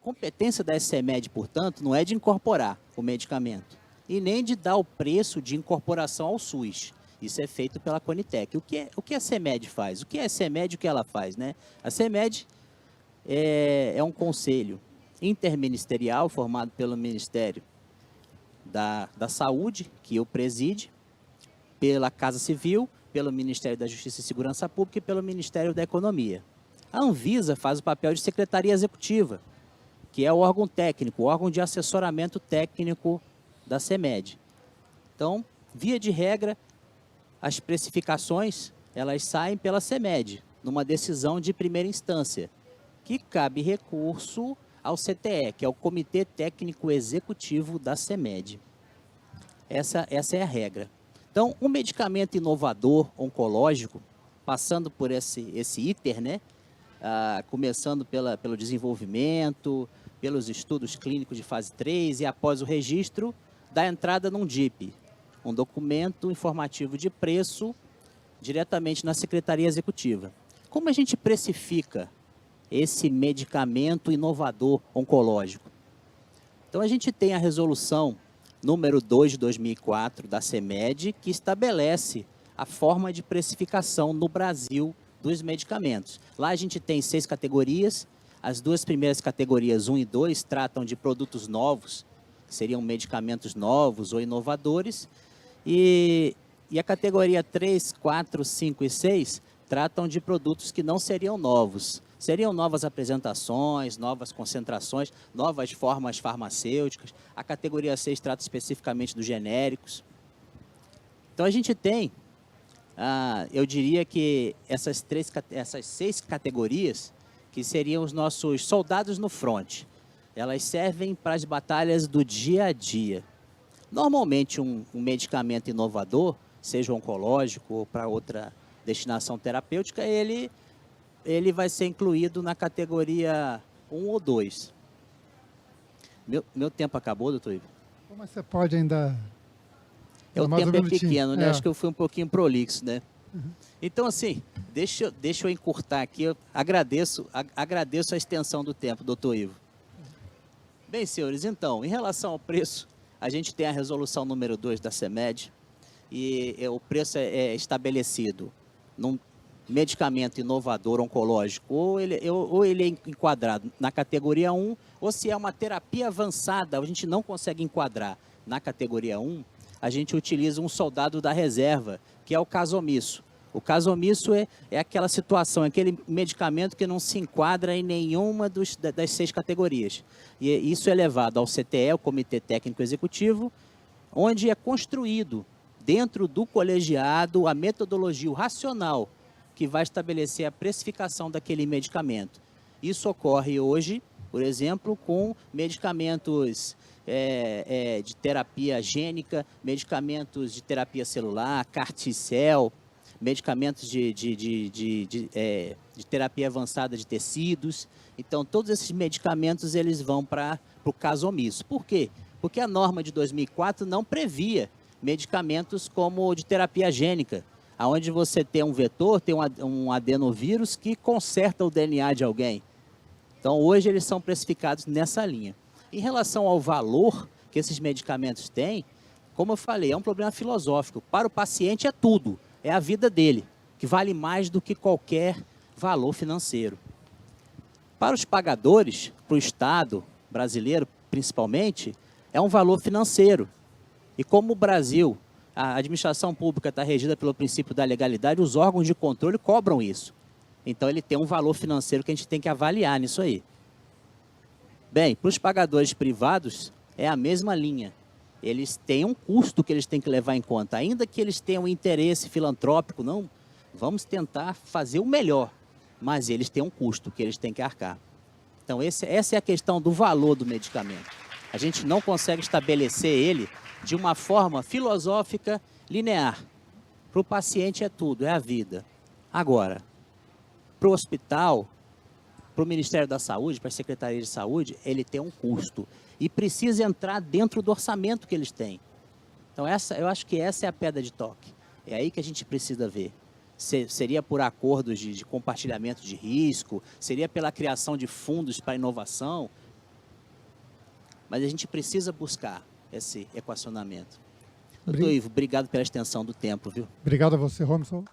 competência da SCEMED, portanto, não é de incorporar o medicamento e nem de dar o preço de incorporação ao SUS. Isso é feito pela Conitec. O que a SCEMED faz? O que é a SCEMED, o que ela faz, né? A SCEMED é um conselho interministerial formado pelo Ministério da Saúde, que eu preside, pela Casa Civil, pelo Ministério da Justiça e Segurança Pública e pelo Ministério da Economia. A Anvisa faz o papel de secretaria executiva, que é o órgão técnico, o órgão de assessoramento técnico da SCEMED. Então, via de regra, as precificações, elas saem pela SCEMED, numa decisão de primeira instância, que cabe recurso ao CTE, que é o Comitê Técnico Executivo da SCEMED. Essa é a regra. Então, um medicamento inovador, oncológico, passando por esse ITER, né? Começando pelo desenvolvimento, pelos estudos clínicos de fase 3 e após o registro da entrada num DIP, um documento informativo de preço, diretamente na Secretaria Executiva. Como a gente precifica esse medicamento inovador oncológico? Então, a gente tem a resolução número 2 de 2004 da SCEMED, que estabelece a forma de precificação no Brasil dos medicamentos. Lá a gente tem 6 categorias, as 2 primeiras categorias, 1 e 2, tratam de produtos novos, que seriam medicamentos novos ou inovadores, e a categoria 3, 4, 5 e 6 tratam de produtos que não seriam novos. Seriam novas apresentações, novas concentrações, novas formas farmacêuticas. A categoria 6 trata especificamente dos genéricos. Então, a gente tem, eu diria que essas 6 categorias, que seriam os nossos soldados no fronte, elas servem para as batalhas do dia a dia. Normalmente, um medicamento inovador, seja oncológico ou para outra destinação terapêutica, ele vai ser incluído na categoria 1 ou 2. Meu tempo acabou, doutor Ivo? Mas você pode ainda... O tempo é pequeno, né? Acho que eu fui um pouquinho prolixo, né? Uhum. Então, assim, deixa eu encurtar aqui. Eu agradeço a extensão do tempo, doutor Ivo. Bem, senhores, então, em relação ao preço, a gente tem a resolução número 2 da SCEMED e o preço é estabelecido num medicamento inovador oncológico, ou ele é enquadrado na categoria 1, ou se é uma terapia avançada, a gente não consegue enquadrar na categoria 1, a gente utiliza um soldado da reserva, que é o caso omisso. O caso omisso é aquela situação, aquele medicamento que não se enquadra em nenhuma das 6 categorias. E isso é levado ao CTE, o Comitê Técnico Executivo, onde é construído, dentro do colegiado, a metodologia, o racional, que vai estabelecer a precificação daquele medicamento. Isso ocorre hoje, por exemplo, com medicamentos de terapia gênica, medicamentos de terapia celular, CAR-T-cell, medicamentos de terapia avançada de tecidos. Então, todos esses medicamentos eles vão para o caso omisso. Por quê? Porque a norma de 2004 não previa medicamentos como de terapia gênica, onde você tem um vetor, tem um adenovírus que conserta o DNA de alguém. Então, hoje eles são precificados nessa linha. Em relação ao valor que esses medicamentos têm, como eu falei, é um problema filosófico. Para o paciente é tudo, é a vida dele, que vale mais do que qualquer valor financeiro. Para os pagadores, para o Estado brasileiro principalmente, é um valor financeiro. E como o Brasil, a administração pública está regida pelo princípio da legalidade, os órgãos de controle cobram isso. Então, ele tem um valor financeiro que a gente tem que avaliar nisso aí. Bem, para os pagadores privados, é a mesma linha. Eles têm um custo que eles têm que levar em conta. Ainda que eles tenham um interesse filantrópico, não, vamos tentar fazer o melhor. Mas eles têm um custo que eles têm que arcar. Então, essa é a questão do valor do medicamento. A gente não consegue estabelecer ele de uma forma filosófica linear. Para o paciente é tudo, é a vida. Agora, para o hospital, para o Ministério da Saúde, para a Secretaria de Saúde, ele tem um custo. E precisa entrar dentro do orçamento que eles têm. Então, eu acho que essa é a pedra de toque. É aí que a gente precisa ver. Seria por acordos de compartilhamento de risco, seria pela criação de fundos para inovação. mas a gente precisa buscar esse equacionamento. Doutor Ivo, obrigado pela extensão do tempo, viu? Obrigado a você, Robson.